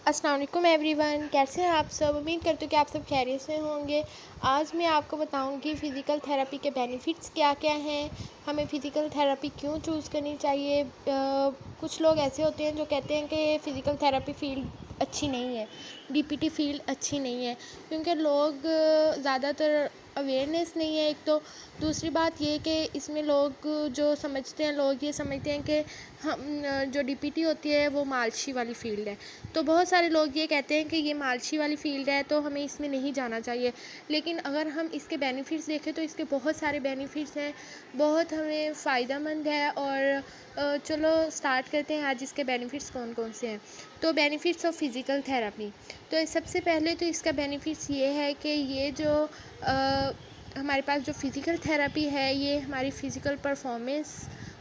अस्सलाम वालेकुम एवरीवन, कैसे हैं आप सब। उम्मीद करती हूँ कि आप सब खैरियत से होंगे। आज मैं आपको बताऊंगी फ़िज़िकल थेरेपी के बेनिफिट्स क्या क्या हैं, हमें फ़िज़िकल थेरेपी क्यों चूज़ करनी चाहिए। कुछ लोग ऐसे होते हैं जो कहते हैं कि फ़िज़िकल थेरेपी फ़ील्ड अच्छी नहीं है, डीपीटी फ़ील्ड अच्छी नहीं है, क्योंकि लोग ज़्यादातर अवेयरनेस नहीं है एक तो। दूसरी बात ये कि इसमें लोग जो समझते हैं, लोग ये समझते हैं कि हम जो डीपीटी होती है वो मालशी वाली फ़ील्ड है। तो बहुत सारे लोग ये कहते हैं कि ये मालशी वाली फ़ील्ड है तो हमें इसमें नहीं जाना चाहिए। लेकिन अगर हम इसके बेनिफिट्स देखें तो इसके बहुत सारे बेनिफिट्स हैं, बहुत हमें फ़ायदेमंद है। और चलो स्टार्ट करते हैं आज इसके बेनिफिट्स कौन कौन से हैं। तो बेनिफिट्स ऑफ फ़िज़िकल थेरेपी, तो सबसे पहले तो इसका बेनिफिट्स ये है कि ये जो हमारे पास जो फ़िज़िकल थेरेपी है ये हमारी फ़िज़िकल परफॉर्मेंस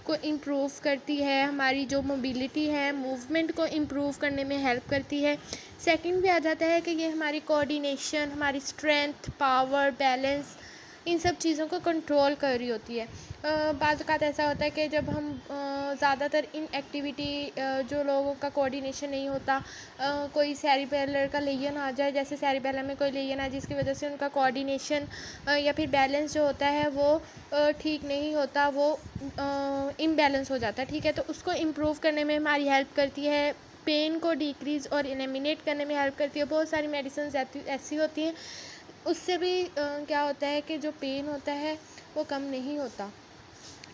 को इम्प्रूव करती है, हमारी जो मोबिलिटी है, मूवमेंट को इम्प्रूव करने में हेल्प करती है। सेकंड भी आ जाता है कि ये हमारी कोऑर्डिनेशन, हमारी स्ट्रेंथ, पावर, बैलेंस, इन सब चीज़ों को कंट्रोल कर रही होती है। बाज़ औक़ात ऐसा होता है कि जब हम ज़्यादातर इन एक्टिविटी जो लोगों का कोऑर्डिनेशन नहीं होता, कोई सेरिबेलर का लेजन आ जाए, जैसे सेरिबेलम में कोई लेजन आए जिसकी वजह से उनका कोऑर्डिनेशन या फिर बैलेंस जो होता है वो ठीक नहीं होता, वो इम्बैलेंस हो जाता है, ठीक है। तो उसको इम्प्रूव करने में हमारी हेल्प करती है, पेन को डिक्रीज़ और एलिमिनेट करने में हेल्प करती है। बहुत सारी मेडिसिन ऐसी होती हैं, उससे भी क्या होता है कि जो पेन होता है वो कम नहीं होता,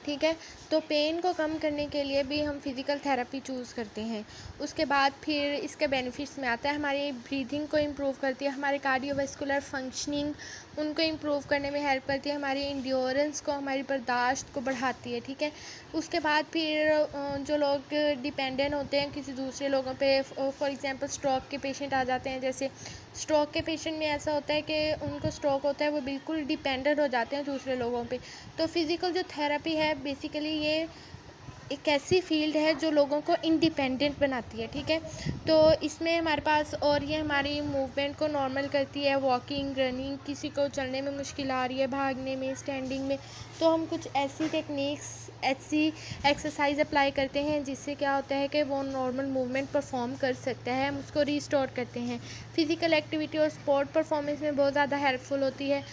ठीक है। तो पेन को कम करने के लिए भी हम फ़िज़िकल थेरेपी चूज़ करते हैं। उसके बाद फिर इसके बेनिफिट्स में आता है, हमारी ब्रीथिंग को इम्प्रूव करती है, हमारे कार्डियोवैस्कुलर फंक्शनिंग उनको इम्प्रूव करने में हेल्प करती है, हमारी एंड्योरेंस को, हमारी बर्दाश्त को बढ़ाती है, ठीक है। उसके बाद फिर जो लोग डिपेंडेंट होते हैं किसी दूसरे लोगों पे, फॉर एग्ज़ाम्पल स्ट्रोक के पेशेंट आ जाते हैं। जैसे स्ट्रोक के पेशेंट में ऐसा होता है कि उनको स्ट्रोक होता है, वो बिल्कुल डिपेंडेंट हो जाते हैं दूसरे लोगों पे। तो फ़िज़िकल जो थेरेपी है बेसिकली ये एक ऐसी फ़ील्ड है जो लोगों को इंडिपेंडेंट बनाती है, ठीक है। तो इसमें हमारे पास, और ये हमारी मूवमेंट को नॉर्मल करती है, वॉकिंग, रनिंग, किसी को चलने में मुश्किल आ रही है, भागने में, स्टैंडिंग में, तो हम कुछ ऐसी टेक्निक्स, ऐसी एक्सरसाइज अप्लाई करते हैं जिससे क्या होता है कि वो नॉर्मल मूवमेंट परफॉर्म कर सकता है, हम उसको रिस्टोर करते हैं। फ़िज़िकल एक्टिविटी और स्पोर्ट परफॉर्मेंस में बहुत ज़्यादा हेल्पफुल होती है।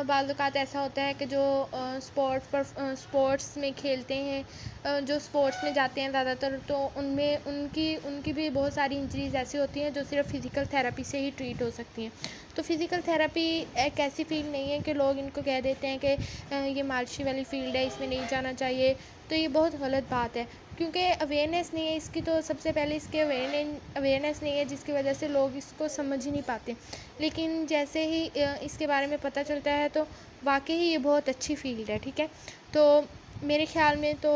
बाज़ औक़ात ऐसा होता है कि जो स्पोर्ट्स में खेलते हैं, जो स्पोर्ट्स में जाते हैं ज़्यादातर, तो उनमें उनकी भी बहुत सारी इंजरीज़ ऐसी होती हैं जो सिर्फ फ़िज़िकल थेरेपी से ही ट्रीट हो सकती हैं। तो फ़िज़िकल थेरेपी एक ऐसी फ़ील्ड नहीं है कि लोग इनको कह देते हैं कि ये मालशी वाली फ़ील्ड है, इसमें नहीं जाना चाहिए। तो ये बहुत गलत बात है, क्योंकि अवेयरनेस नहीं है इसकी। तो सबसे पहले इसकी अवेयरनेस नहीं है, जिसकी वजह से लोग इसको समझ ही नहीं पाते। लेकिन जैसे ही इसके बारे में पता चलता है तो वाक़ई ये बहुत अच्छी फ़ील्ड है, ठीक है। तो मेरे ख़्याल में तो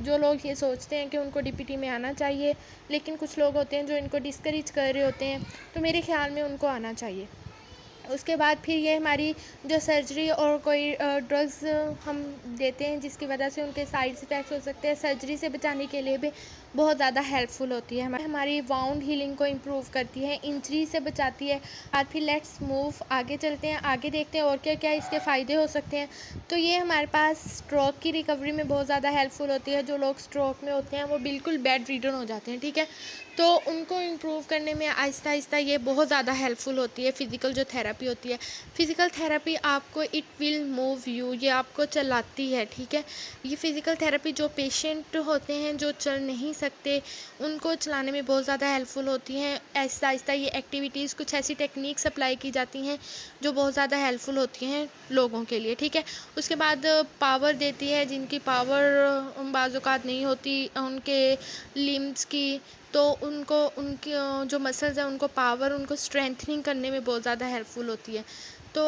जो लोग ये सोचते हैं कि उनको डीपीटी में आना चाहिए, लेकिन कुछ लोग होते हैं जो इनको डिस्करेज कर रहे होते हैं, तो मेरे ख़्याल में उनको आना चाहिए। उसके बाद फिर ये हमारी जो सर्जरी और कोई ड्रग्स हम देते हैं जिसकी वजह से उनके साइड इफ़ेक्ट्स हो सकते हैं, सर्जरी से बचाने के लिए भी बहुत ज़्यादा हेल्पफुल होती है। हमारी वाउंड हीलिंग को इम्प्रूव करती है, इंजरी से बचाती है। आज फिर लेट्स मूव, आगे चलते हैं, आगे देखते हैं और क्या क्या इसके फ़ायदे हो सकते हैं। तो ये हमारे पास स्ट्रोक की रिकवरी में बहुत ज़्यादा हेल्पफुल होती है। जो लोग स्ट्रोक में होते हैं वो बिल्कुल बेड रिडन हो जाते हैं, ठीक है। तो उनको इम्प्रूव करने में आहिस्ता आहिस्ता ये बहुत ज़्यादा हेल्पफुल होती है, फ़िज़िकल जो थेरेपी होती है। फ़िज़िकल थेरेपी आपको, इट विल मूव यू, ये आपको चलाती है, ठीक है। ये फ़िज़िकल थेरेपी जो पेशेंट होते हैं जो चल नहीं सकते, उनको चलाने में बहुत ज़्यादा हेल्पफुल होती हैं। आहिस्ता आहिस्ता ये एक्टिविटीज़, कुछ ऐसी टेक्निक्स अप्लाई की जाती हैं जो बहुत ज़्यादा हेल्पफुल होती हैं लोगों के लिए, ठीक है। उसके बाद पावर देती है, जिनकी पावर बाज़ औक़ात नहीं होती उनके लिम्स की, तो उनको उनकी जो मसल्स हैं उनको पावर, उनको स्ट्रेंथनिंग करने में बहुत ज़्यादा हेल्पफुल होती है। तो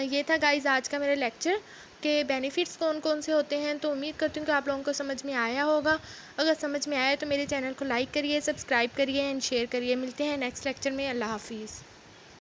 ये था गाइज़ आज का मेरा लेक्चर के बेनिफिट्स कौन कौन से होते हैं। तो उम्मीद करती हूँ कि आप लोगों को समझ में आया होगा। अगर समझ में आया तो मेरे चैनल को लाइक करिए, सब्सक्राइब करिए एंड शेयर करिए। मिलते हैं नेक्स्ट लेक्चर में। अल्लाह हाफ़िज़।